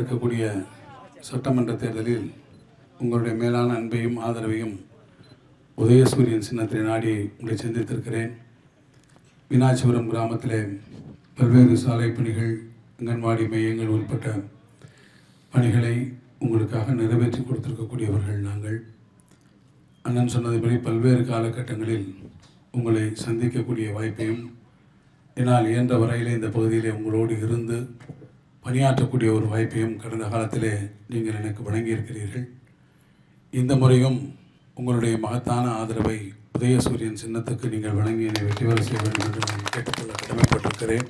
இருக்கக்கூடிய சட்டமன்ற தேர்தலில் உங்களுடைய மேலான அன்பையும் ஆதரவையும் உதயசூரியன் சின்னத்தை நாடி உங்களை சந்தித்திருக்கிறேன். மீனாட்சிபுரம் கிராமத்திலே பல்வேறு சாலை பணிகள், அங்கன்வாடி மையங்கள் உட்பட்ட பணிகளை உங்களுக்காக நிறைவேற்றி கொடுத்திருக்கக்கூடியவர்கள் நாங்கள். அண்ணன் சொன்னதுபடி பல்வேறு காலகட்டங்களில் உங்களை சந்திக்கக்கூடிய வாய்ப்பையும் என்னால் இயன்ற வரையிலே இந்த பகுதியிலே உங்களோடு இருந்து பணியாற்றக்கூடிய ஒரு வாய்ப்பையும் கடந்த காலத்திலே நீங்கள் எனக்கு வழங்கியிருக்கிறீர்கள். இந்த முறையும் உங்களுடைய மகத்தான ஆதரவை உதயசூரியன் சின்னத்துக்கு நீங்கள் வழங்கி என்னை வெற்றி பெற செய்ய வேண்டும் என்று நான் கேட்டுக்கொள்ள கடமைப்பட்டிருக்கிறேன்.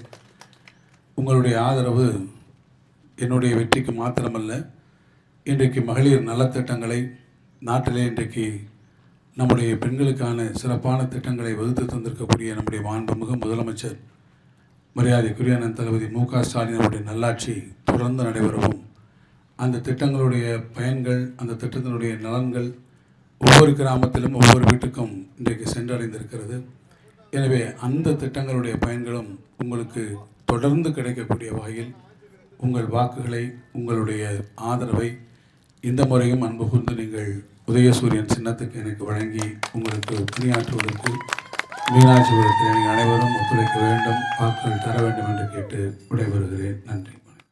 உங்களுடைய ஆதரவு என்னுடைய வெற்றிக்கு மாத்திரமல்ல, இன்றைக்கு மகளிர் நலத்திட்டங்களை நாட்டிலே இன்றைக்கு நம்முடைய பெண்களுக்கான சிறப்பான திட்டங்களை வகுத்து தந்திருக்கக்கூடிய நம்முடைய மாண்புமிகு முதலமைச்சர் மரியாதைக்குரிய அண்ணன் தளபதி மு.க. ஸ்டாலின் அவருடைய நல்லாட்சி தொடர்ந்து நடைபெறவும், அந்த திட்டங்களுடைய பயன்கள், அந்த திட்டத்தினுடைய நலன்கள் ஒவ்வொரு கிராமத்திலும் ஒவ்வொரு வீட்டுக்கும் இன்றைக்கு சென்றடைந்திருக்கிறது. எனவே அந்த திட்டங்களுடைய பயன்களும் உங்களுக்கு தொடர்ந்து கிடைக்கக்கூடிய வகையில் உங்கள் வாக்குகளை, உங்களுடைய ஆதரவை இந்த முறையும் அன்பு கூர்ந்து நீங்கள் உதயசூரியன் சின்னத்துக்கு எனக்கு வழங்கி உங்களுக்கு பணியாற்றுவதற்கு மீனாட்சிபுரத்தில் நீங்கள் அனைவரும் ஒத்துழைக்க வேண்டும், வாக்குகள் தர வேண்டும் என்று கேட்டு விடைபெறுகிறேன். நன்றி.